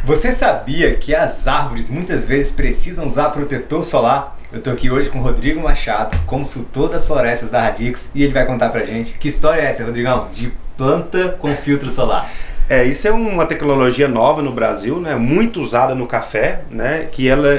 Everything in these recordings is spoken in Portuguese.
Você sabia que as árvores muitas vezes precisam usar protetor solar? Eu tô aqui hoje com o Rodrigo Machado, consultor das florestas da Radix, e ele vai contar pra gente que história é essa, Rodrigão, de planta com filtro solar. Isso é uma tecnologia nova no Brasil, né? Muito usada no café, né?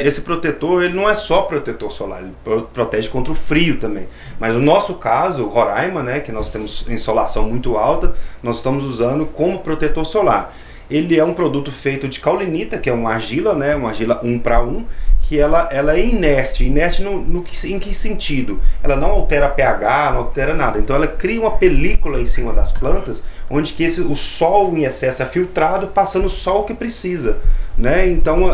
Esse protetor, ele não é só protetor solar, ele protege contra o frio também. Mas no nosso caso, Roraima, né? Que nós temos insolação muito alta, nós estamos usando como protetor solar. Ele é um produto feito de caulinita, que é uma argila, né? Uma argila 1 para 1, que ela é inerte. Inerte em que sentido? Ela não altera pH, não altera nada. Então ela cria uma película em cima das plantas, onde que o sol em excesso é filtrado, passando o sol que precisa, né? Então,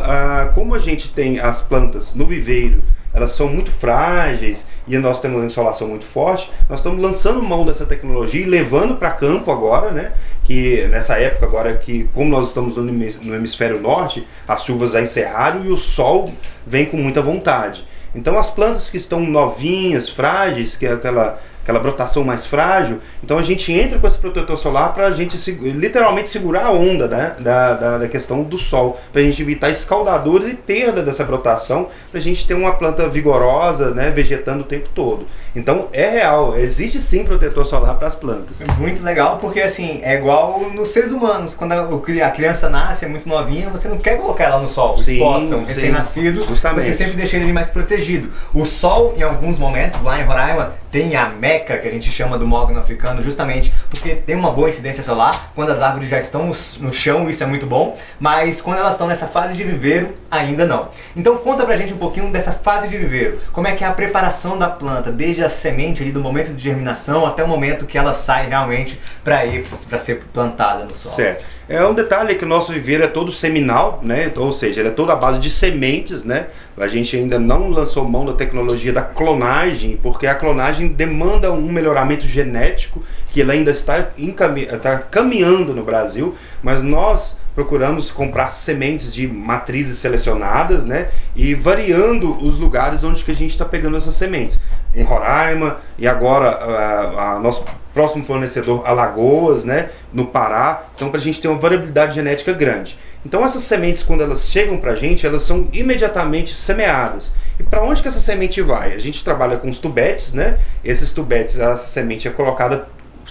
como a gente tem as plantas no viveiro, elas são muito frágeis e nós temos uma insolação muito forte, nós estamos lançando mão dessa tecnologia e levando para campo agora, né? Que nessa época agora, que como nós estamos no hemisfério norte, as chuvas já encerraram e o sol vem com muita vontade. Então as plantas que estão novinhas, frágeis, que é aquela brotação mais frágil, então a gente entra com esse protetor solar para a gente literalmente segurar a onda, né, da questão do sol, para a gente evitar escaldadores e perda dessa brotação, para a gente ter uma planta vigorosa, né, vegetando o tempo todo. Então é real, existe sim protetor solar para as plantas. É muito legal, porque assim, é igual nos seres humanos, quando a criança nasce, é muito novinha, você não quer colocar ela no sol, exposta, um recém-nascido, você sempre deixa ele mais protegido. O sol, em alguns momentos, lá em Roraima, tem a meca, que a gente chama do mogno africano, justamente porque tem uma boa incidência solar, quando as árvores já estão no chão, isso é muito bom, mas quando elas estão nessa fase de viveiro, ainda não. Então conta pra gente um pouquinho dessa fase de viveiro, como é que é a preparação da planta, desde a semente ali, do momento de germinação até o momento que ela sai realmente para ser plantada no solo. Certo. É um detalhe que o nosso viveiro é todo seminal, né? Ou seja, ele é todo à base de sementes, né? A gente ainda não lançou mão da tecnologia da clonagem, porque a clonagem demanda um melhoramento genético que ele ainda está caminhando no Brasil, mas nós procuramos comprar sementes de matrizes selecionadas, né? E variando os lugares onde que a gente está pegando essas sementes. Em Roraima e agora nosso próximo fornecedor, Alagoas, né? No Pará. Então, para a gente ter uma variabilidade genética grande. Então, essas sementes, quando elas chegam para a gente, elas são imediatamente semeadas. E para onde que essa semente vai? A gente trabalha com os tubetes, né? Esses tubetes, essa semente é colocada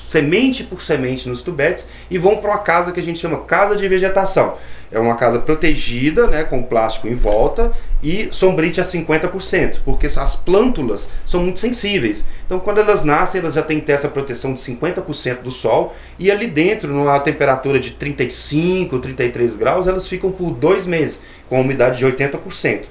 semente por semente nos tubetes e vão para uma casa que a gente chama casa de vegetação. É uma casa protegida, né, com plástico em volta e sombrite a 50%, porque as plântulas são muito sensíveis. Então, quando elas nascem, elas já têm que ter essa proteção de 50% do sol, e ali dentro, numa temperatura de 35, 33 graus, elas ficam por 2 meses, com a umidade de 80%.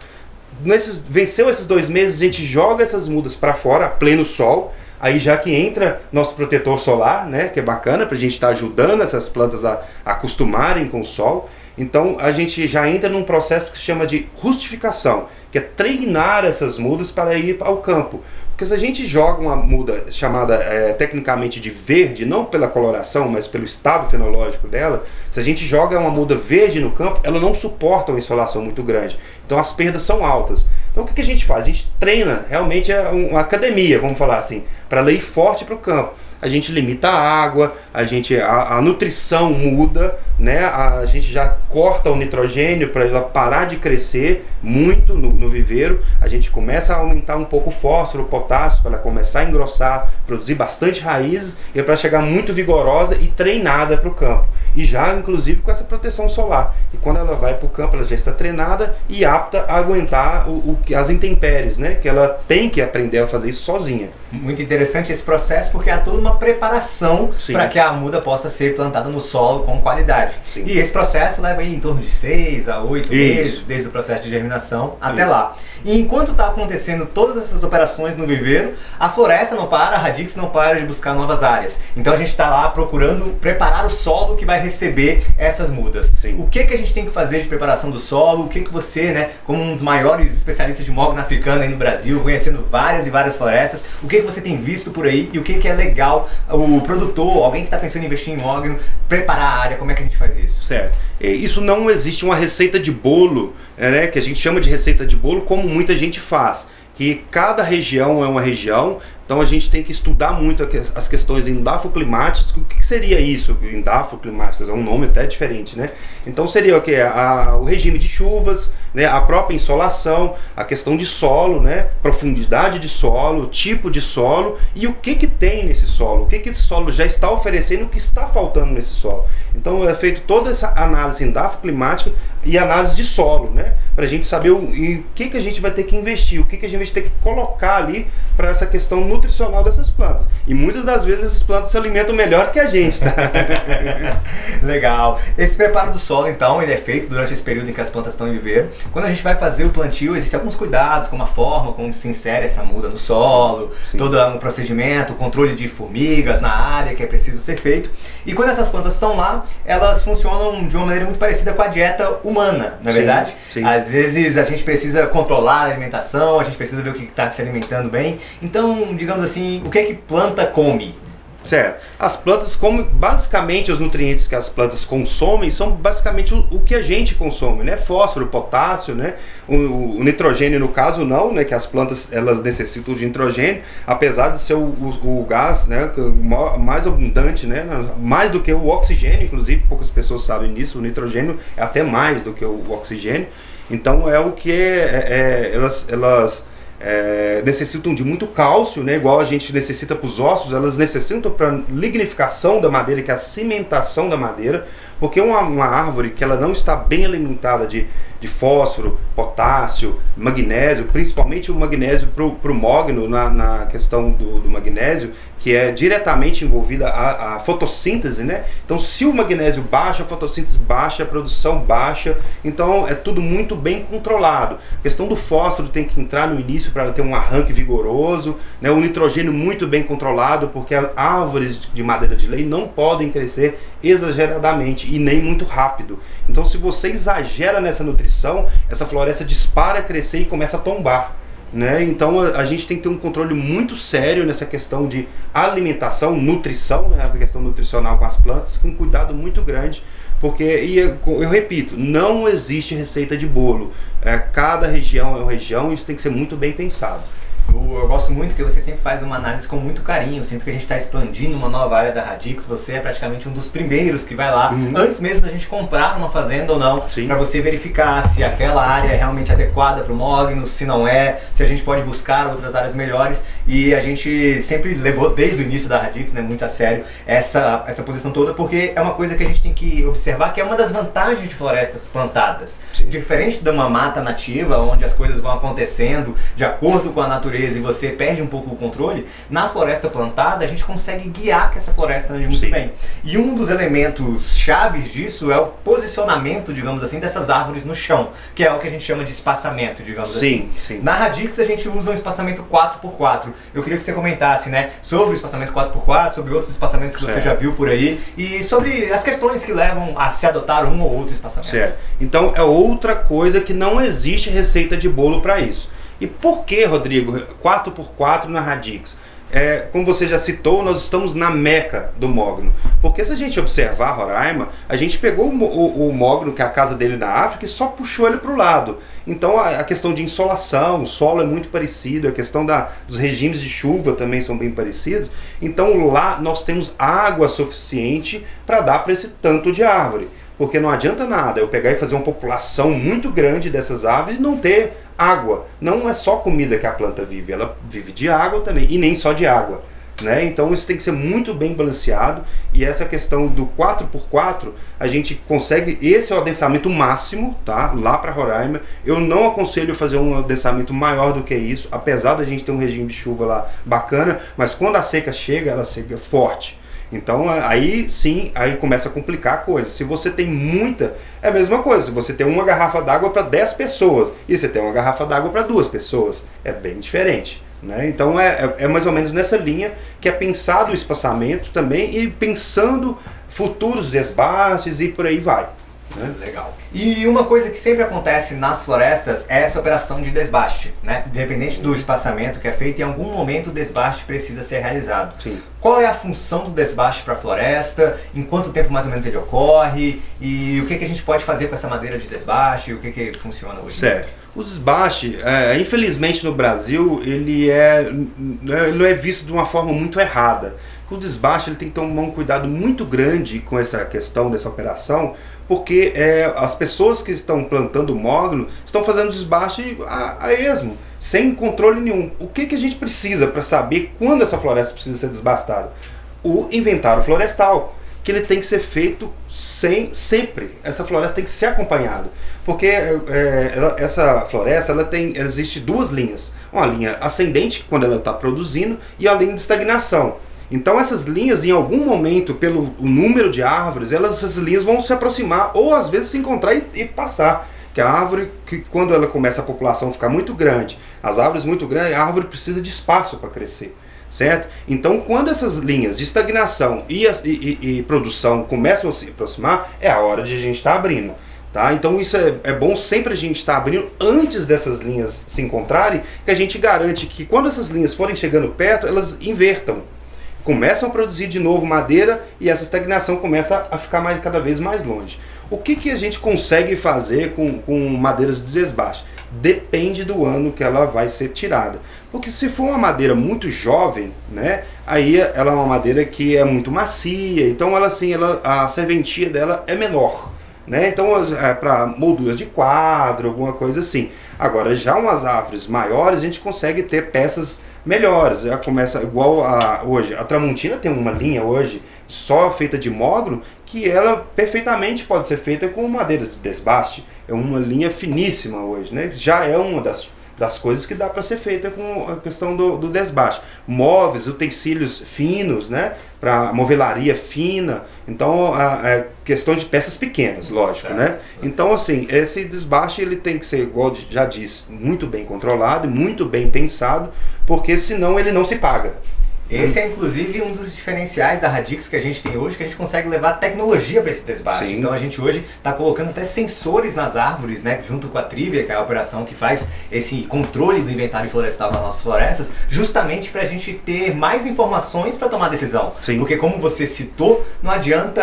Venceu esses 2 meses, a gente joga essas mudas para fora, a pleno sol. Aí já que entra nosso protetor solar, né, que é bacana para a gente estar ajudando essas plantas a acostumarem com o sol. Então a gente já entra num processo que se chama de rustificação, que é treinar essas mudas para ir ao campo. Porque se a gente joga uma muda chamada tecnicamente de verde, não pela coloração, mas pelo estado fenológico dela, se a gente joga uma muda verde no campo, ela não suporta uma insolação muito grande. Então as perdas são altas. Então o que a gente faz? A gente treina, realmente é uma academia, vamos falar assim, para ela ir forte para o campo. A gente limita a água, a nutrição muda, né? A gente já corta o nitrogênio para ela parar de crescer muito no viveiro. A gente começa a aumentar um pouco o fósforo, o potássio, para ela começar a engrossar, produzir bastante raízes e para chegar muito vigorosa e treinada para o campo. E já, inclusive, com essa proteção solar. E quando ela vai para o campo, ela já está treinada e apta a aguentar as intempéries, né? Que ela tem que aprender a fazer isso sozinha. Muito interessante esse processo, porque há toda uma preparação para que a muda possa ser plantada no solo com qualidade. Sim. E esse processo leva aí em torno de 6 a 8 meses, desde o processo de germinação até lá. E enquanto está acontecendo todas essas operações no viveiro, a floresta não para, a Radix não para de buscar novas áreas. Então a gente está lá procurando preparar o solo que vai receber essas mudas. Sim. O que a gente tem que fazer de preparação do solo? O que você, né, como um dos maiores especialistas de mogno africano aí no Brasil, conhecendo várias e várias florestas, o que você tem visto por aí e o que é legal o produtor, alguém que está pensando em investir em mogno, preparar a área, como é que a gente faz isso? Certo. Isso não existe uma receita de bolo, né, que a gente chama de receita de bolo, como muita gente faz. Que cada região é uma região, Então a gente tem que estudar muito as questões endafoclimáticas. O que seria isso, endafoclimáticas? É um nome até diferente, né? Então seria o que? O regime de chuvas, né? A própria insolação, a questão de solo, né? Profundidade de solo, tipo de solo e o que tem nesse solo, o que esse solo já está oferecendo, o que está faltando nesse solo. Então é feito toda essa análise endafoclimática e análise de solo, né? Para a gente saber o que a gente vai ter que investir, o que a gente vai ter que colocar ali para essa questão nutricional dessas plantas. E muitas das vezes essas plantas se alimentam melhor que a gente, tá? Legal. Esse preparo do solo, então, ele é feito durante esse período em que as plantas estão em viveiro. Quando a gente vai fazer o plantio, existem alguns cuidados, como a forma como se insere essa muda no solo, sim, todo um procedimento, controle de formigas na área que é preciso ser feito. E quando essas plantas estão lá, elas funcionam de uma maneira muito parecida com a dieta humana, não é verdade? Sim. Às vezes a gente precisa controlar a alimentação, a gente precisa ver o que está se alimentando bem. Então, digamos assim, o que é que planta come? Certo. As plantas comem, basicamente, os nutrientes que as plantas consomem são basicamente o que a gente consome, né? Fósforo, potássio, né? O nitrogênio, no caso, não, né? Que as plantas, elas necessitam de nitrogênio, apesar de ser o gás, né? Mais abundante, né? Mais do que o oxigênio, inclusive, poucas pessoas sabem disso, o nitrogênio é até mais do que o oxigênio. Então, é o que elas necessitam de muito cálcio, né? Igual a gente necessita para os ossos, elas necessitam para lignificação da madeira, que é a cimentação da madeira, porque uma árvore que ela não está bem alimentada de fósforo, potássio, magnésio, principalmente o magnésio para o mogno, na questão do magnésio, que é diretamente envolvida a fotossíntese, né? Então, se o magnésio baixa, a fotossíntese baixa, a produção baixa, então é tudo muito bem controlado. A questão do fósforo tem que entrar no início para ela ter um arranque vigoroso, né? O nitrogênio muito bem controlado, porque as árvores de madeira de lei não podem crescer exageradamente e nem muito rápido. Então, se você exagera nessa nutrição, essa floresta dispara a crescer e começa a tombar, né? Então a gente tem que ter um controle muito sério nessa questão de alimentação, nutrição, né? A questão nutricional com as plantas, com cuidado muito grande, porque, e eu repito, não existe receita de bolo. Cada região é uma região e isso tem que ser muito bem pensado. Eu gosto muito que você sempre faz uma análise com muito carinho. Sempre que a gente está expandindo uma nova área da Radix, você é praticamente um dos primeiros que vai lá, antes mesmo da gente comprar uma fazenda ou não, para você verificar se aquela área é realmente adequada para o mogno, se não é, se a gente pode buscar outras áreas melhores. E a gente sempre levou desde o início da Radix, né, muito a sério essa posição toda, porque é uma coisa que a gente tem que observar, que é uma das vantagens de florestas plantadas. Diferente de uma mata nativa, onde as coisas vão acontecendo de acordo com a natureza e você perde um pouco o controle, na floresta plantada a gente consegue guiar que essa floresta ande muito bem. E um dos elementos chaves disso é o posicionamento, digamos assim, dessas árvores no chão, que é o que a gente chama de espaçamento, digamos assim. Na Radix a gente usa um espaçamento 4x4. Eu queria que você comentasse, né, sobre o espaçamento 4x4, sobre outros espaçamentos que você já viu por aí e sobre as questões que levam a se adotar um ou outro espaçamento. Certo. Então é outra coisa que não existe receita de bolo para isso. E por que, Rodrigo, 4x4 na Radix? Como você já citou, nós estamos na meca do mogno. Porque se a gente observar Roraima, a gente pegou o mogno, que é a casa dele na África, e só puxou ele para o lado. Então a questão de insolação, o solo é muito parecido, a questão dos regimes de chuva também são bem parecidos. Então lá nós temos água suficiente para dar para esse tanto de árvore. Porque não adianta nada eu pegar e fazer uma população muito grande dessas árvores e não ter água. Não é só comida que a planta vive, ela vive de água também, e nem só de água, né? Então isso tem que ser muito bem balanceado, e essa questão do 4x4, a gente consegue, esse é o adensamento máximo, tá? Lá para Roraima. Eu não aconselho fazer um adensamento maior do que isso, apesar da gente ter um regime de chuva lá bacana, mas quando a seca chega, ela chega forte. Então aí sim, aí começa a complicar a coisa. Se você tem muita, é a mesma coisa. Se você tem uma garrafa d'água para 10 pessoas e você tem uma garrafa d'água para 2 pessoas, é bem diferente, né? Então é mais ou menos nessa linha que é pensado o espaçamento também, e pensando futuros desbastes e por aí vai. Né? Legal. E uma coisa que sempre acontece nas florestas é essa operação de desbaste, né? Independente do espaçamento que é feito, em algum momento o desbaste precisa ser realizado. Sim. Qual é a função do desbaste para a floresta? Em quanto tempo mais ou menos ele ocorre? E o que a gente pode fazer com essa madeira de desbaste? O que funciona hoje? Certo. O desbaste, infelizmente no Brasil, ele não é visto de uma forma muito errada. O desbaste ele tem que tomar um cuidado muito grande com essa questão dessa operação, porque as pessoas que estão plantando mogno estão fazendo desbaste a esmo, sem controle nenhum. O que a gente precisa para saber quando essa floresta precisa ser desbastada? O inventário florestal, que ele tem que ser feito sempre. Essa floresta tem que ser acompanhada, porque essa floresta existe duas linhas. Uma linha ascendente, quando ela está produzindo, e a linha de estagnação. Então essas linhas, em algum momento, pelo número de árvores, essas linhas vão se aproximar ou às vezes se encontrar e passar. Que a árvore, quando ela começa a população ficar muito grande, as árvores muito grandes, a árvore precisa de espaço para crescer, certo? Então quando essas linhas de estagnação e produção começam a se aproximar, é a hora de a gente estar abrindo. Tá? Então isso é bom sempre a gente estar abrindo antes dessas linhas se encontrarem, que a gente garante que quando essas linhas forem chegando perto, elas invertam. Começam a produzir de novo madeira e essa estagnação começa a ficar cada vez mais longe. O que a gente consegue fazer com madeiras de desbaste? Depende do ano que ela vai ser tirada. Porque se for uma madeira muito jovem, né, aí ela é uma madeira que é muito macia, então a serventia dela é menor. Né? Então para molduras de quadro, alguma coisa assim. Agora já umas árvores maiores a gente consegue ter peças melhores. Já começa igual hoje. A Tramontina tem uma linha hoje só feita de mogno, que ela perfeitamente pode ser feita com madeira de desbaste. É uma linha finíssima hoje, né? Já é uma das coisas que dá para ser feita com a questão do desbaste. Móveis, utensílios finos, né? Para movelaria fina. Então, a questão de peças pequenas, lógico, certo, né? Então, assim, esse desbaste ele tem que ser, igual já disse, muito bem controlado, muito bem pensado, porque senão ele não se paga. Esse é inclusive um dos diferenciais da Radix que a gente tem hoje, que a gente consegue levar tecnologia para esse desbaste. Sim. Então a gente hoje está colocando até sensores nas árvores, né, junto com a Trivia, que é a operação que faz esse controle do inventário florestal nas nossas florestas, justamente para a gente ter mais informações para tomar decisão. Sim. Porque como você citou, não adianta,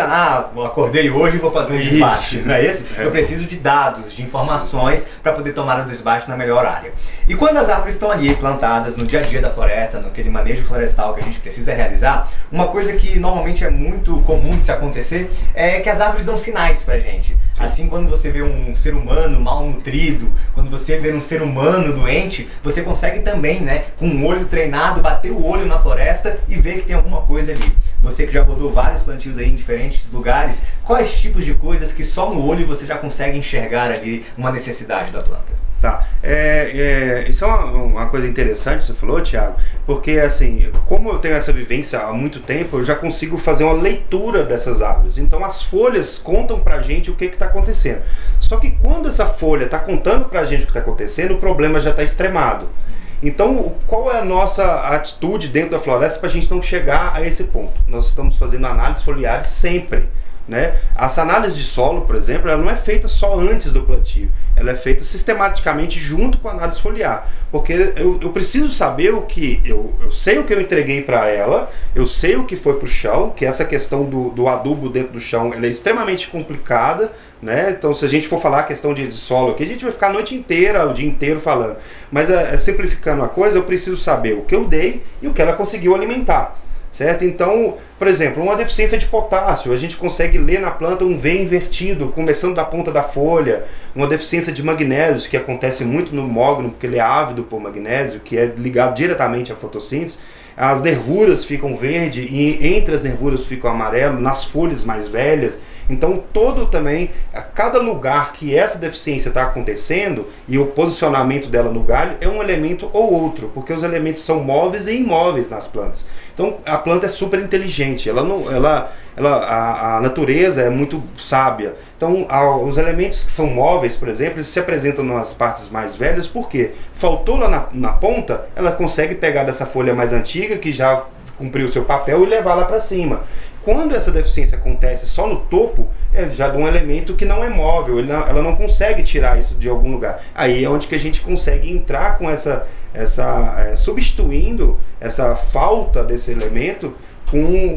eu acordei hoje e vou fazer um desbaste, não é isso? Eu preciso de dados, de informações para poder tomar o desbaste na melhor área. E quando as árvores estão ali plantadas no dia a dia da floresta, naquele manejo florestal que a gente precisa realizar, uma coisa que normalmente é muito comum de se acontecer é que as árvores dão sinais pra gente. Assim, quando você vê um ser humano mal nutrido, quando você vê um ser humano doente, você consegue também, né, com um olho treinado, bater o olho na floresta e ver que tem alguma coisa ali. Você que já rodou vários plantios aí em diferentes lugares, quais tipos de coisas que só no olho você já consegue enxergar ali uma necessidade da planta? Tá, isso é uma coisa interessante que você falou, Thiago, porque assim, como eu tenho essa vivência há muito tempo, eu já consigo fazer uma leitura dessas árvores. Então as folhas contam pra gente o que está acontecendo. Só que quando essa folha está contando pra gente o que está acontecendo, o problema já está extremado. Então, qual é a nossa atitude dentro da floresta para a gente não chegar a esse ponto? Nós estamos fazendo análises foliares sempre. Né? Essa análise de solo, por exemplo, ela não é feita só antes do plantio, ela é feita sistematicamente junto com a análise foliar, porque eu preciso saber o que, eu sei o que eu entreguei para ela, eu sei o que foi para o chão, que essa questão do adubo dentro do chão ela é extremamente complicada, né? Então se a gente for falar a questão de solo aqui, a gente vai ficar a noite inteira, o dia inteiro falando, mas simplificando a coisa, eu preciso saber o que eu dei e o que ela conseguiu alimentar. Certo? Então, por exemplo, uma deficiência de potássio, a gente consegue ler na planta um V invertido, começando da ponta da folha. Uma deficiência de magnésio, que acontece muito no mogno, porque ele é ávido por magnésio, que é ligado diretamente à fotossíntese. As nervuras ficam verde e entre as nervuras ficam amarelo, nas folhas mais velhas. Então a cada lugar que essa deficiência está acontecendo e o posicionamento dela no galho é um elemento ou outro, porque os elementos são móveis e imóveis nas plantas. Então a planta é super inteligente, a natureza é muito sábia. Então os elementos que são móveis, por exemplo, eles se apresentam nas partes mais velhas, porque faltou lá na ponta, ela consegue pegar dessa folha mais antiga que já cumprir o seu papel e levar lá para cima. Quando essa deficiência acontece só no topo, é já de um elemento que não é móvel, ela não consegue tirar isso de algum lugar. Aí é onde que a gente consegue entrar com substituindo essa falta desse elemento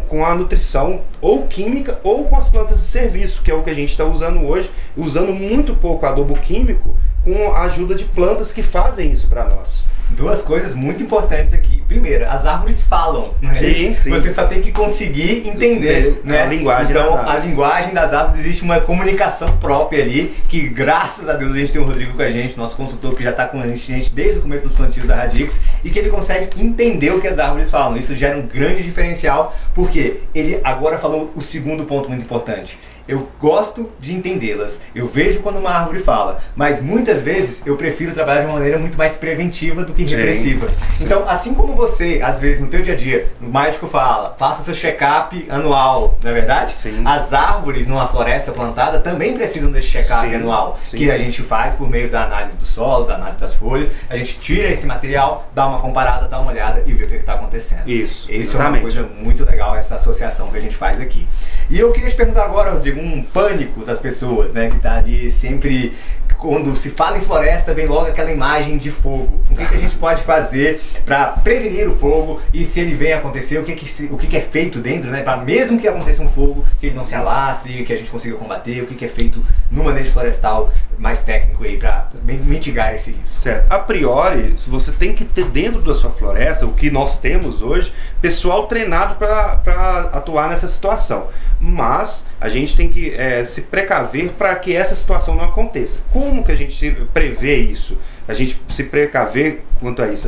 com a nutrição ou química ou com as plantas de serviço, que é o que a gente está usando hoje, usando muito pouco adubo químico, com a ajuda de plantas que fazem isso para nós. Duas coisas muito importantes aqui. Primeiro, as árvores falam, né? Sim. Você só tem que conseguir entender, né? A linguagem então, das árvores. A linguagem das árvores, existe uma comunicação própria ali, que graças a Deus a gente tem o Rodrigo com a gente, nosso consultor que já está com a gente desde o começo dos plantios da Radix, e que ele consegue entender o que as árvores falam. Isso gera um grande diferencial, porque ele agora falou o segundo ponto muito importante. Eu gosto de entendê-las, eu vejo quando uma árvore fala, mas muitas vezes eu prefiro trabalhar de uma maneira muito mais preventiva do que repressiva. Sim. Então, assim como você, às vezes no teu dia a dia, o médico fala, faça seu check-up anual, não é verdade? Sim. As árvores numa floresta plantada também precisam desse check-up anual, que a gente faz por meio da análise do solo, da análise das folhas, a gente tira esse material, dá uma comparada, dá uma olhada e vê o que está acontecendo. Isso é uma coisa muito legal, essa associação que a gente faz aqui. E eu queria te perguntar agora, Rodrigo, um pânico das pessoas, né, que tá ali sempre, quando se fala em floresta, vem logo aquela imagem de fogo. O que a gente pode fazer para prevenir o fogo e se ele vem a acontecer, o que é feito dentro, né, para mesmo que aconteça um fogo, que ele não se alastre, que a gente consiga combater, o que é feito no manejo florestal mais técnico aí para mitigar esse risco. Certo. A priori, você tem que ter dentro da sua floresta, o que nós temos hoje, pessoal treinado para atuar nessa situação. Mas a gente tem que se precaver para que essa situação não aconteça. Como que a gente prevê isso? A gente se precaver quanto a isso?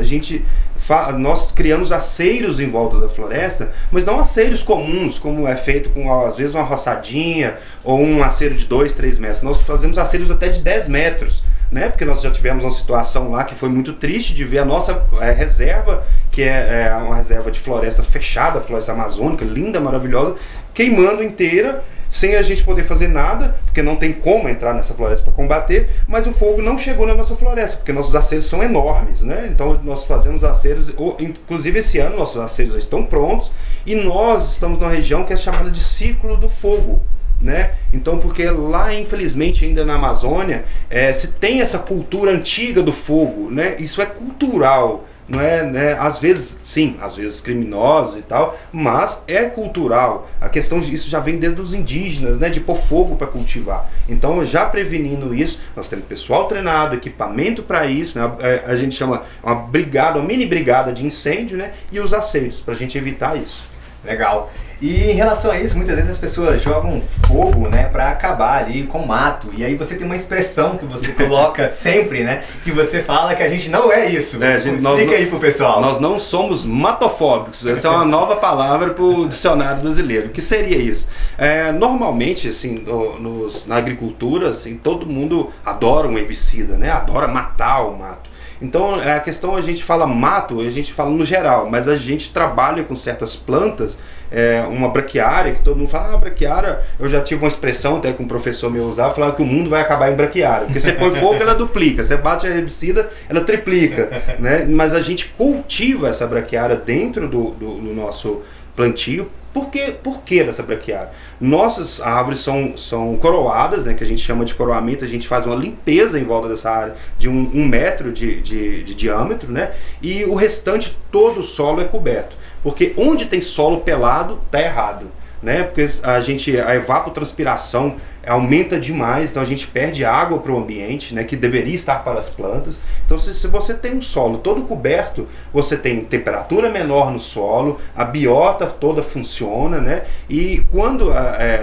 Nós criamos aceiros em volta da floresta, mas não aceiros comuns, como é feito com, às vezes, uma roçadinha ou um aceiro de 2, 3 metros. Nós fazemos aceiros até de 10 metros. Né? Porque nós já tivemos uma situação lá que foi muito triste de ver a nossa reserva, que é uma reserva de floresta fechada, floresta amazônica, linda, maravilhosa, queimando inteira, sem a gente poder fazer nada, porque não tem como entrar nessa floresta para combater, mas o fogo não chegou na nossa floresta, porque nossos aceiros são enormes, né? Então nós fazemos aceiros, inclusive esse ano nossos aceiros estão prontos, e nós estamos numa região que é chamada de ciclo do fogo. Né? Então, porque lá, infelizmente, ainda na Amazônia, se tem essa cultura antiga do fogo, né? Isso é cultural, não é, né? Às vezes, sim, às vezes criminoso e tal, mas é cultural. A questão disso já vem desde os indígenas, né? De pôr fogo para cultivar. Então, já prevenindo isso, nós temos pessoal treinado, equipamento para isso, né? A gente chama uma brigada, uma mini brigada de incêndio, né? E os aceiros, para a gente evitar isso. Legal. E em relação a isso, muitas vezes as pessoas jogam fogo, né, para acabar ali com o mato. E aí você tem uma expressão que você coloca sempre, né, que você fala que a gente não é isso. Explica aí pro pessoal. Nós não somos matofóbicos. Essa é uma nova palavra pro dicionário brasileiro. O que seria isso? Normalmente, assim, na agricultura, assim, todo mundo adora um herbicida, né, adora matar o mato. Então, a questão, a gente fala mato, a gente fala no geral, mas a gente trabalha com certas plantas, uma braquiária, que todo mundo fala, braquiária, eu já tive uma expressão até que um professor meu usava, falava que o mundo vai acabar em braquiária, porque você põe fogo, ela duplica, você bate a herbicida, ela triplica, né? Mas a gente cultiva essa braquiária dentro do nosso plantio. Por que dessa braquiária? Nossas árvores são coroadas, né, que a gente chama de coroamento, a gente faz uma limpeza em volta dessa área de 1 metro de diâmetro, né, e o restante, todo o solo é coberto. Porque onde tem solo pelado, está errado. Né? Porque a evapotranspiração aumenta demais, então a gente perde água para o ambiente, né, que deveria estar para as plantas. Então se você tem um solo todo coberto, você tem temperatura menor no solo, a biota toda funciona, né? E quando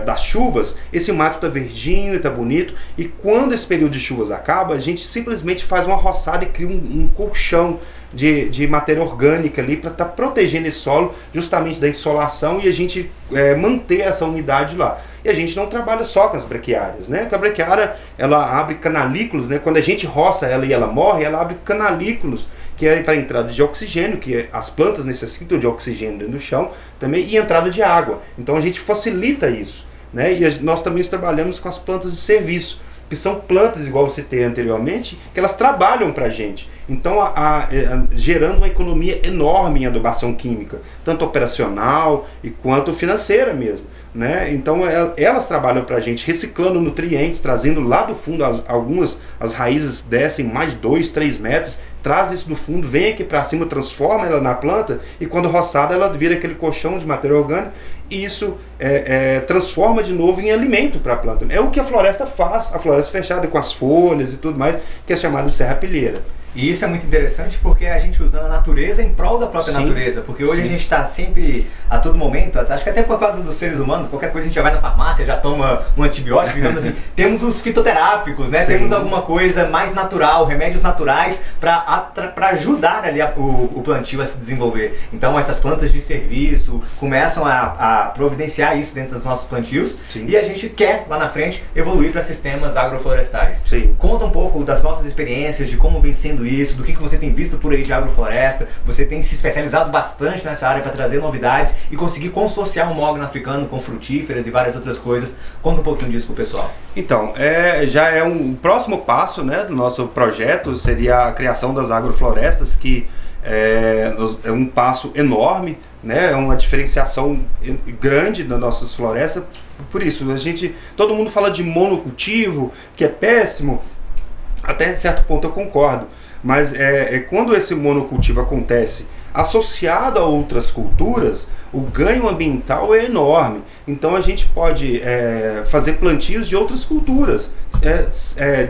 das chuvas, esse mato está verdinho, está bonito, e quando esse período de chuvas acaba, a gente simplesmente faz uma roçada e cria um colchão de matéria orgânica ali para estar protegendo esse solo justamente da insolação e a gente manter essa umidade lá. E a gente não trabalha só com as braquiárias, né? Porque a braquiária, ela abre canalículos, né? Quando a gente roça ela e ela morre, ela abre canalículos, que é para entrada de oxigênio, que as plantas necessitam de oxigênio dentro do chão também, e entrada de água. Então a gente facilita isso, né? E nós também trabalhamos com as plantas de serviço. que são plantas, igual eu citei anteriormente, que elas trabalham para a gente. Então, gerando uma economia enorme em adubação química, tanto operacional quanto financeira mesmo. Né? Então elas trabalham para a gente reciclando nutrientes, trazendo lá do fundo, as raízes descem mais de 2, 3 metros, traz isso do fundo, vem aqui para cima, transforma ela na planta e quando roçada ela vira aquele colchão de matéria orgânica e isso transforma de novo em alimento para a planta. É o que a floresta faz, a floresta fechada com as folhas e tudo mais, que é chamada de serrapilheira. E isso é muito interessante porque a gente usando a natureza em prol da própria natureza. Porque hoje a gente está sempre, a todo momento, acho que até por causa dos seres humanos, qualquer coisa a gente já vai na farmácia, já toma um antibiótico, digamos assim. Temos os fitoterápicos, né? Temos alguma coisa mais natural, remédios naturais para ajudar ali o plantio a se desenvolver. Então essas plantas de serviço começam a providenciar isso dentro dos nossos plantios. Sim. E a gente quer lá na frente evoluir para sistemas agroflorestais. Sim. Conta um pouco das nossas experiências, de como vem sendo isso, do que você tem visto por aí de agrofloresta. Você tem se especializado bastante nessa área para trazer novidades e conseguir consorciar um mogno africano com frutíferas e várias outras coisas. Conta um pouquinho disso pro pessoal. Então, já é um próximo passo, né, do nosso projeto, seria a criação das agroflorestas, que é um passo enorme, né, é uma diferenciação grande das nossas florestas. Por isso, todo mundo fala de monocultivo, que é péssimo, até certo ponto eu concordo. Mas quando esse monocultivo acontece associado a outras culturas, o ganho ambiental é enorme. Então a gente pode fazer plantios de outras culturas,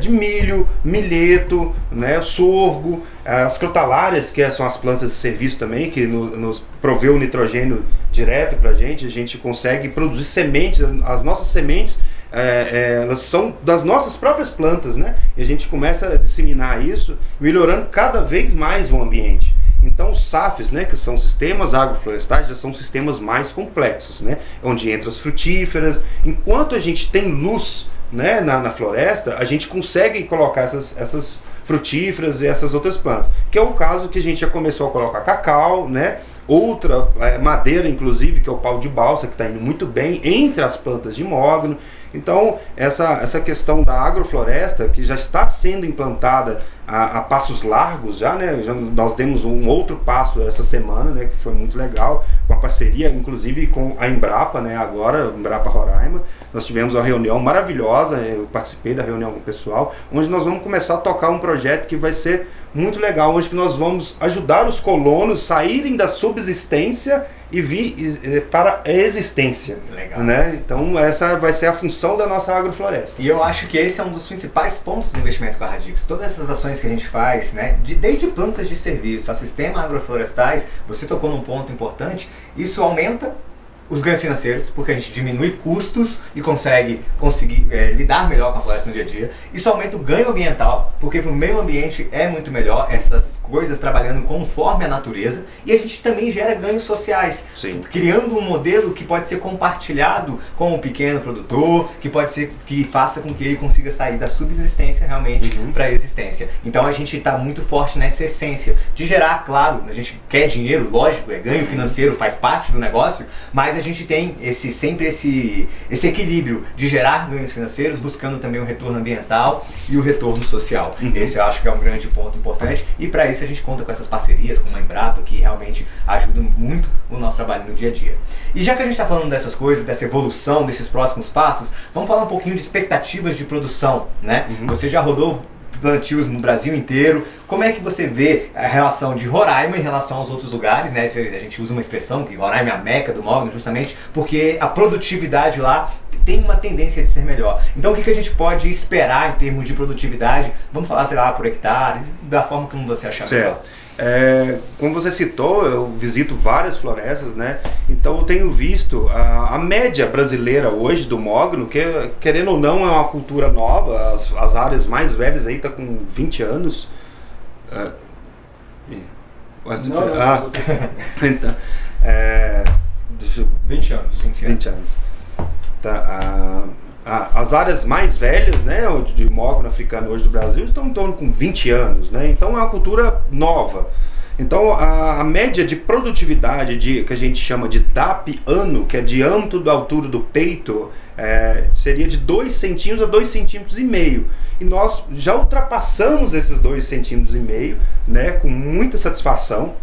de milho, milheto, né, sorgo, as crotalárias, que são as plantas de serviço também, que nos provê o nitrogênio direto para a gente consegue produzir sementes, as nossas sementes. Elas são das nossas próprias plantas, né? E a gente começa a disseminar isso, melhorando cada vez mais o ambiente. Então os SAFs, né, que são sistemas agroflorestais, já são sistemas mais complexos, né? Onde entram as frutíferas. Enquanto a gente tem luz, né, na floresta, a gente consegue colocar essas frutíferas e essas outras plantas. Que é o caso que a gente já começou a colocar cacau, né? Outra madeira, inclusive, que é o pau de balsa, que está indo muito bem entre as plantas de mogno. Então, essa questão da agrofloresta, que já está sendo implantada a passos largos já, né? Nós demos um outro passo essa semana, né? Que foi muito legal, com a parceria, inclusive, com a Embrapa, né? Agora, Embrapa Roraima. Nós tivemos uma reunião maravilhosa, eu participei da reunião com o pessoal, onde nós vamos começar a tocar um projeto que vai ser muito legal, onde nós vamos ajudar os colonos a saírem da subsistência e vir para a existência. Legal. Né? Então essa vai ser a função da nossa agrofloresta. E eu acho que esse é um dos principais pontos do investimento com a Radix. Todas essas ações que a gente faz, né, desde plantas de serviço a sistemas agroflorestais, você tocou num ponto importante, isso aumenta os ganhos financeiros, porque a gente diminui custos e conseguir lidar melhor com a floresta no dia a dia. Isso aumenta o ganho ambiental, porque para o meio ambiente é muito melhor essas coisas trabalhando conforme a natureza, e a gente também gera ganhos sociais. Sim. Criando um modelo que pode ser compartilhado com o pequeno produtor, que pode ser que faça com que ele consiga sair da subsistência realmente para a existência. Então a gente está muito forte nessa essência de gerar, claro, a gente quer dinheiro, lógico, ganho financeiro faz parte do negócio, mas a gente tem sempre esse equilíbrio de gerar ganhos financeiros, buscando também o retorno ambiental e o retorno social. Esse eu acho que é um grande ponto importante, e para isso a gente conta com essas parcerias, com a Embrapa, que realmente ajudam muito o nosso trabalho no dia a dia. E já que a gente está falando dessas coisas, dessa evolução, desses próximos passos, vamos falar um pouquinho de expectativas de produção, né? Você já rodou plantios no Brasil inteiro. Como é que você vê a relação de Roraima em relação aos outros lugares, né? A gente usa uma expressão que Roraima é a meca do mogno, justamente porque a produtividade lá tem uma tendência de ser melhor. Então o que a gente pode esperar em termos de produtividade? Vamos falar, sei lá, por hectare, da forma como você achar melhor. Como você citou, eu visito várias florestas, né? Então eu tenho visto a média brasileira hoje do mogno, que querendo ou não é uma cultura nova, as áreas mais velhas aí tá com 20 anos. Então, 20 anos. 20 anos. Tá, as áreas mais velhas, né, de mogno africano hoje do Brasil estão em torno com 20 anos, né? Então é uma cultura nova. Então a média de produtividade que a gente chama de DAP ano, que é diâmetro da altura do peito, seria de 2 centímetros a 2,5 centímetros. E nós já ultrapassamos esses 2,5 centímetros, né, com muita satisfação.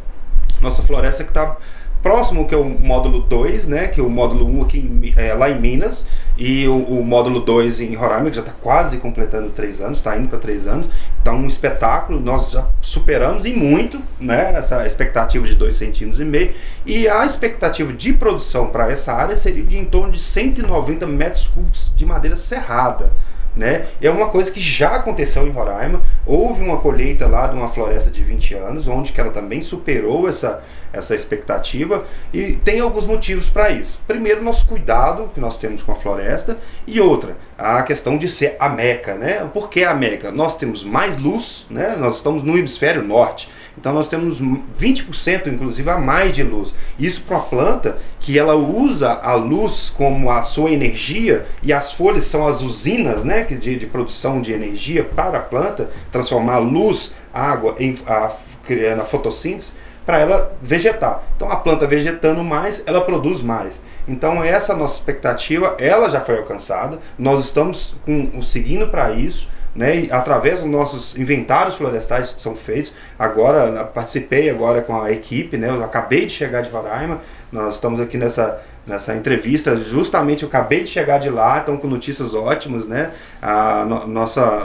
Nossa floresta que está próximo, que é o módulo 2, né, que é o módulo 1 aqui lá em Minas, e o módulo 2 em Roraima, que já está quase completando 3 anos, está indo para 3 anos. Então, um espetáculo, nós já superamos em muito, né, essa expectativa de 2,5 centímetros, e a expectativa de produção para essa área seria de em torno de 190 metros cúbicos de madeira serrada. Né? É uma coisa que já aconteceu em Roraima. Houve uma colheita lá de uma floresta de 20 anos, onde que ela também superou essa expectativa, e tem alguns motivos para isso. Primeiro, nosso cuidado que nós temos com a floresta, e outra, a questão de ser a Meca, né? Por que a Meca? Nós temos mais luz, né? Nós estamos no hemisfério norte, então nós temos 20% inclusive a mais de luz. Isso para uma planta que ela usa a luz como a sua energia, e as folhas são as usinas, né, de produção de energia para a planta, transformar a luz, água na fotossíntese, para ela vegetar. Então a planta vegetando mais, ela produz mais. Então essa nossa expectativa, ela já foi alcançada. Nós estamos seguindo para isso, né, e através dos nossos inventários florestais que são feitos. Agora, participei agora com a equipe, né, eu acabei de chegar de Roraima, nós estamos aqui nessa entrevista, justamente eu acabei de chegar de lá, estão com notícias ótimas, né?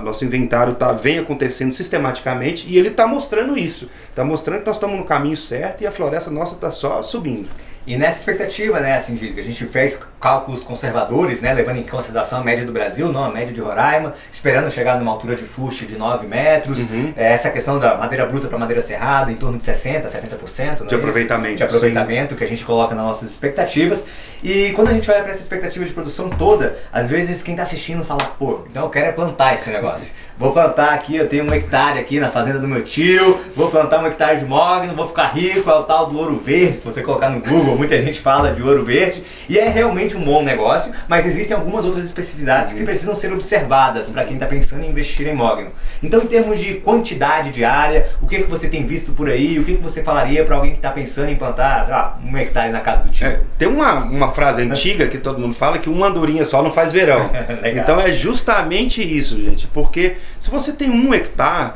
Nosso inventário vem acontecendo sistematicamente, e ele está mostrando isso, está mostrando que nós estamos no caminho certo e a floresta nossa está só subindo. E nessa expectativa, né, assim, a gente fez cálculos conservadores, né, levando em consideração a média do Brasil, não a média de Roraima, esperando chegar numa altura de fuste de 9 metros, essa questão da madeira bruta para madeira serrada, em torno de 60%, 70% de aproveitamento, de aproveitamento que a gente coloca nas nossas expectativas. E quando a gente olha para essa expectativa de produção toda, às vezes quem está assistindo fala, pô, então eu quero plantar esse negócio. Vou plantar aqui, eu tenho 1 hectare aqui na fazenda do meu tio, vou plantar 1 hectare de mogno, vou ficar rico, é o tal do ouro verde, se você colocar no Google, muita gente fala de ouro verde, e é realmente um bom negócio, mas existem algumas outras especificidades que precisam ser observadas para quem está pensando em investir em mogno. Então, em termos de quantidade de área, o que você tem visto por aí, o que você falaria para alguém que está pensando em plantar, sei lá, 1 hectare na casa do tio? Tem uma frase antiga que todo mundo fala, que uma andorinha só não faz verão. Então é justamente isso, gente, porque se você tem 1 hectare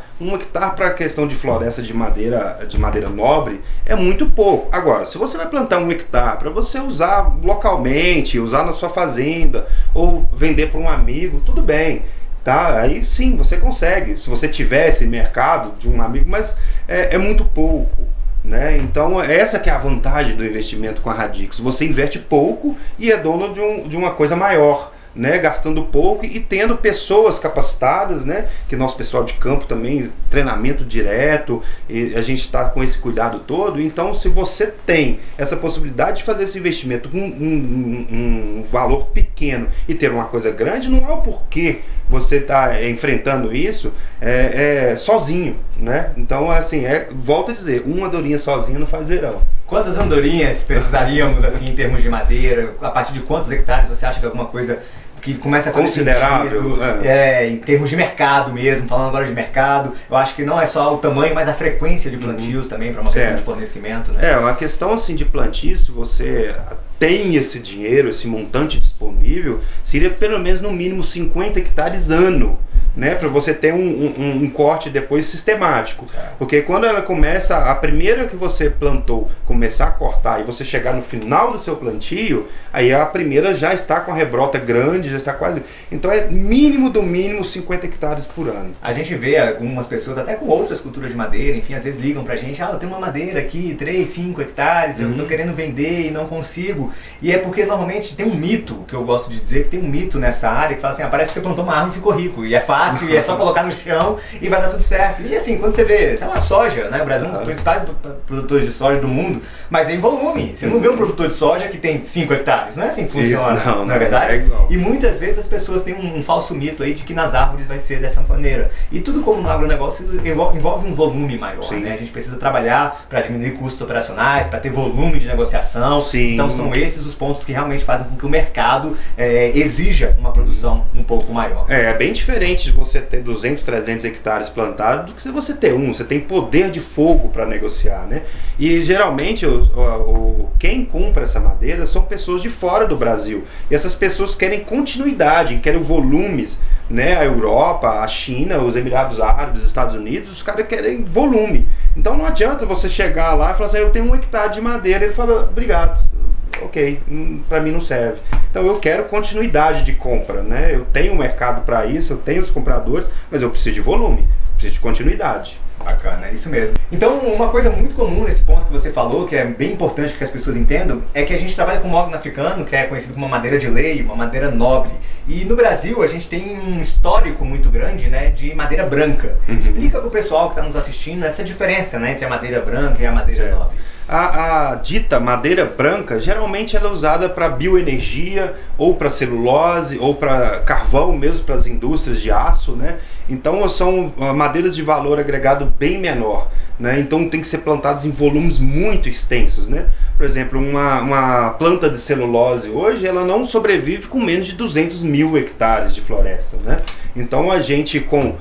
para a questão de floresta de madeira nobre, é muito pouco. Agora, se você vai plantar 1 hectare para você usar localmente, usar na sua fazenda, ou vender para um amigo, tudo bem. Tá? Aí sim, você consegue, se você tivesse mercado de um amigo, mas é muito pouco. Né? Então essa que é a vantagem do investimento com a Radix. Você investe pouco e é dono de uma coisa maior, né? Gastando pouco e tendo pessoas capacitadas, né? Que nosso pessoal de campo também, treinamento direto, e a gente está com esse cuidado todo. Então, se você tem essa possibilidade de fazer esse investimento com um valor pequeno e ter uma coisa grande, não é o porquê você está enfrentando isso sozinho, né? Então, assim, volto a dizer, uma andorinha sozinha não faz verão. Quantas andorinhas precisaríamos, assim, em termos de madeira? A partir de quantos hectares você acha que alguma coisa que começa a fazer considerável sentido, em termos de mercado mesmo, falando agora de mercado, eu acho que não é só o tamanho, mas a frequência de plantios também, para uma questão de fornecimento, né? Uma questão assim de plantio, se você tem esse dinheiro, esse montante disponível, seria pelo menos no mínimo 50 hectares ano, né, para você ter um corte depois sistemático. Certo. Porque quando ela começa, a primeira que você plantou começar a cortar e você chegar no final do seu plantio, aí a primeira já está com a rebrota grande, já está quase... Então é mínimo do mínimo 50 hectares por ano. A gente vê algumas pessoas, até com outras culturas de madeira, enfim, às vezes ligam pra gente, eu tenho uma madeira aqui, 3, 5 hectares, eu tô querendo vender e não consigo. E é porque normalmente tem um mito, que eu gosto de dizer, que tem um mito nessa área, que fala assim, parece que você plantou uma árvore e ficou rico, e é fácil, e é só colocar no chão e vai dar tudo certo. E assim, quando você vê, sei lá, soja, né? O Brasil é um dos principais produtores de soja do mundo, mas é em volume. Você não vê um produtor de soja que tem 5 hectares. Não é assim que funciona, não é verdade? E muitas vezes as pessoas têm um falso mito aí de que nas árvores vai ser dessa maneira. E tudo como no agronegócio envolve um volume maior, né? A gente precisa trabalhar para diminuir custos operacionais, para ter volume de negociação. Sim. Então são esses os pontos que realmente fazem com que o mercado exija uma produção um pouco maior. É bem diferente de você ter 200, 300 hectares plantados do que se você ter você tem poder de fogo para negociar, né? E geralmente quem compra essa madeira são pessoas de fora do Brasil, e essas pessoas querem continuidade, querem volumes, né? A Europa, a China, os Emirados Árabes, os Estados Unidos, os caras querem volume. Então não adianta você chegar lá e falar assim, eu tenho 1 hectare de madeira, ele fala, obrigado, ok, para mim não serve. Então eu quero continuidade de compra, né? Eu tenho um mercado para isso, eu tenho os compradores, mas eu preciso de volume, preciso de continuidade. Bacana, é isso mesmo. Então, uma coisa muito comum nesse ponto que você falou, que é bem importante que as pessoas entendam, é que a gente trabalha com mogno africano, que é conhecido como uma madeira de lei, uma madeira nobre. E no Brasil, a gente tem um histórico muito grande, né, de madeira branca. Explica para o pessoal que está nos assistindo essa diferença, né, entre a madeira branca e a madeira nobre. A dita madeira branca, geralmente ela é usada para bioenergia, ou para celulose, ou para carvão, mesmo para as indústrias de aço, né? Então são madeiras de valor agregado bem menor, né? Então tem que ser plantadas em volumes muito extensos, né? Por exemplo, uma planta de celulose hoje, ela não sobrevive com menos de 200 mil hectares de floresta, né? Então a gente com,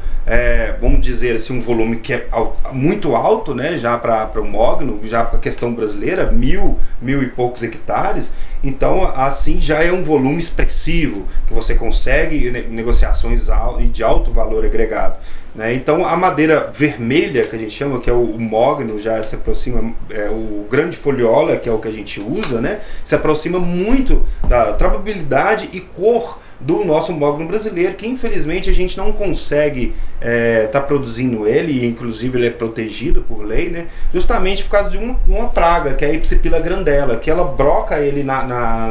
vamos dizer assim, um volume que é muito alto, né? Já para o mogno, já para a questão brasileira, mil e poucos hectares, então assim já é um volume expressivo, que você consegue negociações de alto valor agregado. Né? Então a madeira vermelha, que a gente chama, que é o mogno, já se aproxima, o grande foliola, que é o que a gente usa, né? Se aproxima muito da trovabilidade e cor do nosso mogno brasileiro, que infelizmente a gente não consegue tá produzindo ele, e inclusive ele é protegido por lei, né? Justamente por causa de uma praga, que é a Ipsipila grandela, que ela broca ele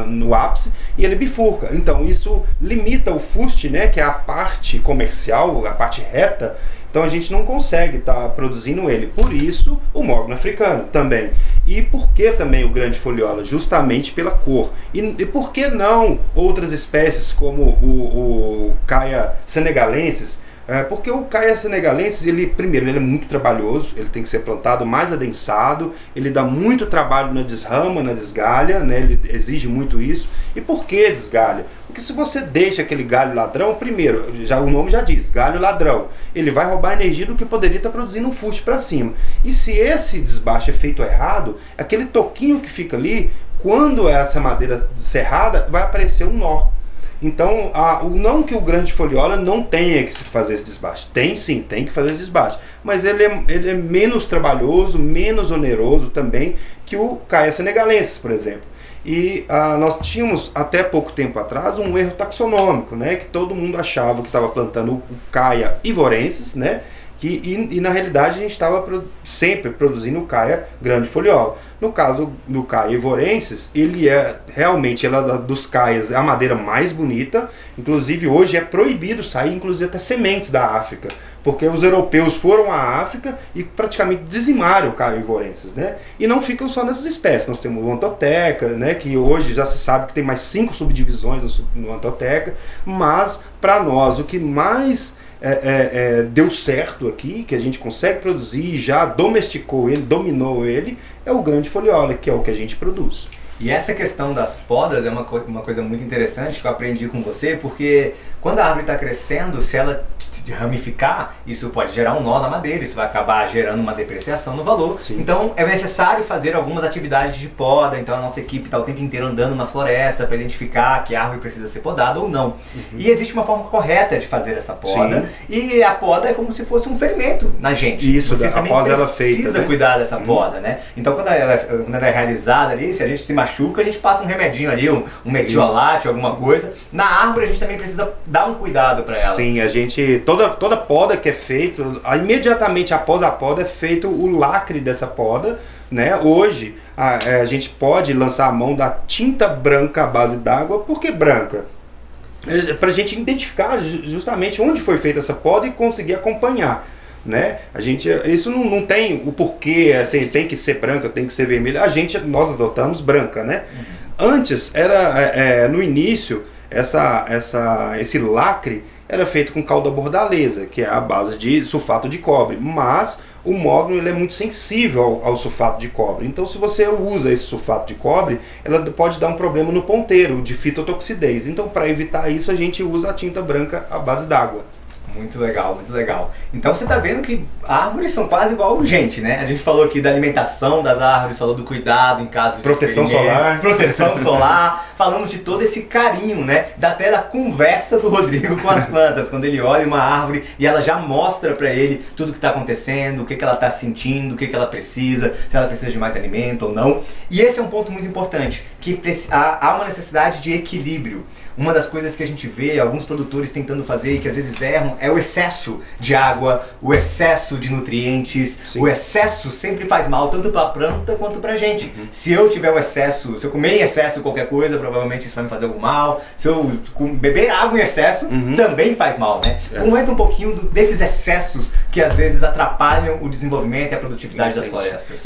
no ápice e ele bifurca. Então isso limita o fuste, né? Que é a parte comercial, a parte reta. Então a gente não consegue estar produzindo ele. Por isso o mogno africano também. E por que também o grande foliola? Justamente pela cor. E por que não outras espécies como o Caia senegalensis? Porque o Caia senegalensis, primeiro, ele é muito trabalhoso, ele tem que ser plantado mais adensado, ele dá muito trabalho na desrama, na desgalha, né? Ele exige muito isso. E por que desgalha? Porque se você deixa aquele galho ladrão, primeiro, o nome já diz, galho ladrão, ele vai roubar energia do que poderia estar produzindo um fuste para cima. E se esse desbaste é feito errado, aquele toquinho que fica ali, quando essa madeira serrada, vai aparecer um nó. Então, não que o grande foliola não tenha que fazer esse desbaste. Tem sim, tem que fazer esse desbaste. Mas ele é menos trabalhoso, menos oneroso também que o Caia senegalensis, por exemplo. E nós tínhamos, até pouco tempo atrás, um erro taxonômico, né? Que todo mundo achava que estava plantando o Caia ivorensis, né? E na realidade a gente estava sempre produzindo o Caia grande foliola. No caso do Caia ivorensis, ele realmente dos caias a madeira mais bonita. Inclusive hoje é proibido sair, inclusive até sementes da África, porque os europeus foram à África e praticamente dizimaram o Caia ivorensis, né? E não ficam só nessas espécies. Nós temos o Ontoteca, né? Que hoje já se sabe que tem mais 5 subdivisões no Ontoteca. Mas para nós o que mais deu certo aqui, que a gente consegue produzir, já domesticou ele, dominou ele, é o grande foliola, que é o que a gente produz. E essa questão das podas é uma coisa muito interessante que eu aprendi com você, porque quando a árvore está crescendo, se ela ramificar, isso pode gerar um nó na madeira, isso vai acabar gerando uma depreciação no valor. Sim. Então é necessário fazer algumas atividades de poda, então a nossa equipe está o tempo inteiro andando na floresta para identificar que a árvore precisa ser podada ou não. E existe uma forma correta de fazer essa poda. Sim. E a poda é como se fosse um ferimento na gente. Isso, você após ela feita, precisa cuidar dessa poda, né? Então quando ela é realizada ali, se a gente se machuca, a gente passa um remedinho ali, um metiolate, alguma coisa. Na árvore a gente também precisa dar um cuidado para ela. Sim, a gente, toda poda que é feita, imediatamente após a poda é feito o lacre dessa poda, né? Hoje a gente pode lançar a mão da tinta branca à base d'água. Por que branca? Para a gente identificar justamente onde foi feita essa poda e conseguir acompanhar. Né? Isso não tem o porquê, assim, tem que ser branca, tem que ser vermelha. Nós adotamos branca, né? Antes, no início, esse lacre era feito com calda bordaleza, que é a base de sulfato de cobre. Mas o mogno ele é muito sensível ao sulfato de cobre. Então, se você usa esse sulfato de cobre, ela pode dar um problema no ponteiro de fitotoxidez. Então, para evitar isso, a gente usa a tinta branca à base d'água. Muito legal, muito legal. Então você tá vendo que árvores são quase igual gente, né? A gente falou aqui da alimentação das árvores, falou do cuidado em caso de proteção solar. Proteção solar. Falamos de todo esse carinho, né? Até da conversa do Rodrigo com as plantas, quando ele olha uma árvore e ela já mostra para ele tudo que está acontecendo, o que ela está sentindo, o que ela precisa, se ela precisa de mais alimento ou não. E esse é um ponto muito importante, que há uma necessidade de equilíbrio. Uma das coisas que a gente vê alguns produtores tentando fazer e que às vezes erram é o excesso de água, o excesso de nutrientes. Sim. O excesso sempre faz mal, tanto para a planta quanto para a gente. Se eu tiver um excesso, se eu comer em excesso qualquer coisa, provavelmente isso vai me fazer algum mal. Se eu beber água em excesso, também faz mal, né? Comenta um pouquinho desses excessos que às vezes atrapalham o desenvolvimento e a produtividade das florestas.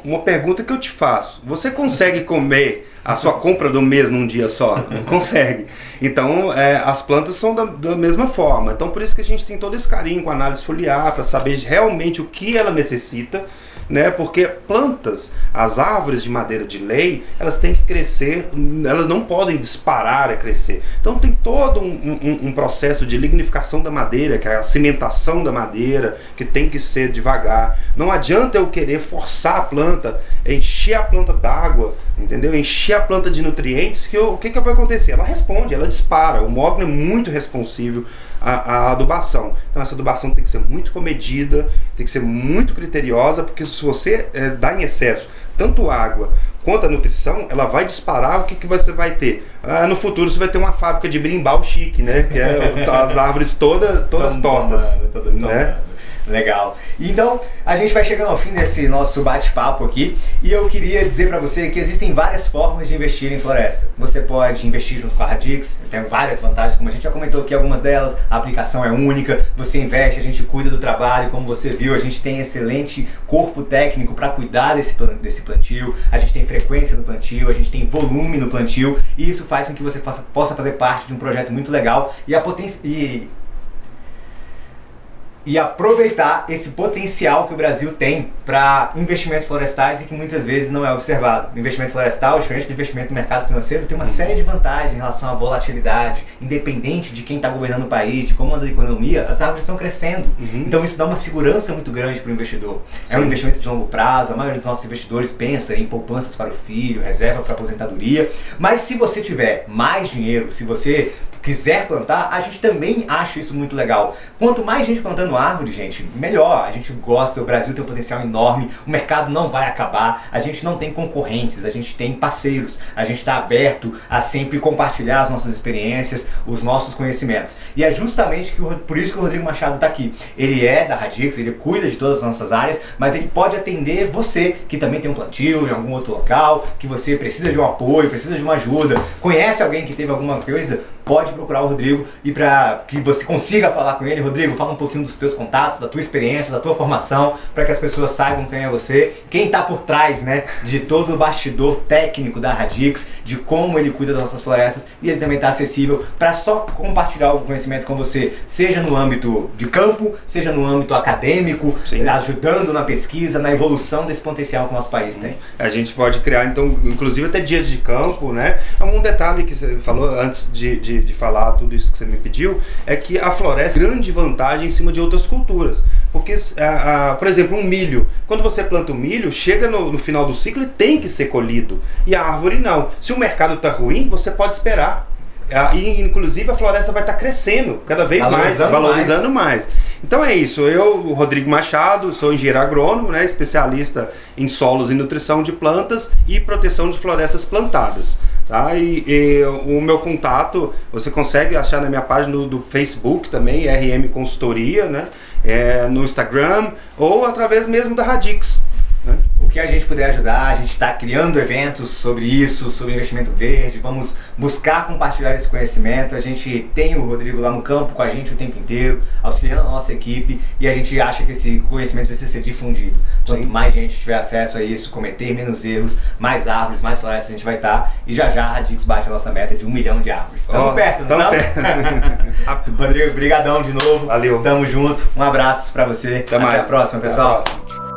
Uma pergunta que eu te faço. Você consegue comer a sua compra do mês num dia só? Não consegue. Então, as plantas são da mesma forma. Então, por isso que a gente tem todo esse carinho com a análise foliar, para saber realmente o que ela necessita, né? Porque plantas, as árvores de madeira de lei, elas têm que crescer, elas não podem disparar a crescer. Então tem todo um processo de lignificação da madeira, que é a cimentação da madeira, que tem que ser devagar. Não adianta eu querer forçar a planta, encher a planta d'água, entendeu? Encher a planta de nutrientes, que o que vai acontecer? Ela responde, ela dispara. O mogno é muito responsivo a adubação. Então essa adubação tem que ser muito comedida, tem que ser muito criteriosa, porque se você dá em excesso tanto água quanto a nutrição, ela vai disparar. O que você vai ter? No futuro você vai ter uma fábrica de brimbal chique, né? Que é as árvores todas tortas. Todas né? Legal. Então, a gente vai chegando ao fim desse nosso bate-papo aqui e eu queria dizer para você que existem várias formas de investir em floresta. Você pode investir junto com a Radix, tem várias vantagens, como a gente já comentou aqui, algumas delas. A aplicação é única, você investe, a gente cuida do trabalho, como você viu, a gente tem excelente corpo técnico para cuidar desse plantio, a gente tem frequência no plantio, a gente tem volume no plantio e isso faz com que você possa fazer parte de um projeto muito legal e aproveitar esse potencial que o Brasil tem para investimentos florestais e que muitas vezes não é observado. O investimento florestal, diferente do investimento no mercado financeiro, tem uma série de vantagens em relação à volatilidade, independente de quem está governando o país, de como anda a economia, as árvores estão crescendo. Então isso dá uma segurança muito grande para o investidor. Sim. É um investimento de longo prazo, a maioria dos nossos investidores pensa em poupanças para o filho, reserva para aposentadoria, mas se você tiver mais dinheiro, se você quiser plantar, a gente também acha isso muito legal. Quanto mais gente plantando árvore, gente, melhor. A gente gosta, o Brasil tem um potencial enorme, o mercado não vai acabar, a gente não tem concorrentes, a gente tem parceiros, a gente está aberto a sempre compartilhar as nossas experiências, os nossos conhecimentos. E é justamente por isso que o Rodrigo Machado está aqui. Ele é da Radix, ele cuida de todas as nossas áreas, mas ele pode atender você, que também tem um plantio em algum outro local, que você precisa de um apoio, precisa de uma ajuda, conhece alguém que teve alguma coisa, pode procurar o Rodrigo e para que você consiga falar com ele. Rodrigo, fala um pouquinho dos teus contatos, da tua experiência, da tua formação, para que as pessoas saibam quem é você, quem está por trás, né, de todo o bastidor técnico da Radix, de como ele cuida das nossas florestas, e ele também está acessível para só compartilhar o conhecimento com você, seja no âmbito de campo, seja no âmbito acadêmico, Sim. ajudando na pesquisa, na evolução desse potencial que o nosso país tem. A gente pode criar, então, inclusive até dias de campo, né? Um detalhe que você falou antes de falar tudo isso que você me pediu, é que a floresta é grande vantagem em cima de outras culturas. Porque, por exemplo, um milho, quando você planta o milho, chega no final do ciclo e tem que ser colhido. E a árvore não. Se o mercado está ruim, você pode esperar. E inclusive a floresta vai estar crescendo cada vez valorizando mais. Então é isso, eu, Rodrigo Machado, sou engenheiro agrônomo, né, especialista em solos e nutrição de plantas e proteção de florestas plantadas. Tá? E o meu contato você consegue achar na minha página do Facebook também, RM Consultoria, né? No Instagram ou através mesmo da Radix. O que a gente puder ajudar, a gente está criando eventos sobre isso, sobre investimento verde, vamos buscar compartilhar esse conhecimento. A gente tem o Rodrigo lá no campo com a gente o tempo inteiro, auxiliando a nossa equipe, e a gente acha que esse conhecimento precisa ser difundido. Quanto mais gente tiver acesso a isso, cometer menos erros, mais árvores, mais florestas a gente vai estar, e já a Radix bate a nossa meta de 1 milhão de árvores. Estamos perto, não é? Rodrigo, brigadão de novo. Valeu. Tamo junto, um abraço para você. Até a próxima, pessoal. Até a próxima.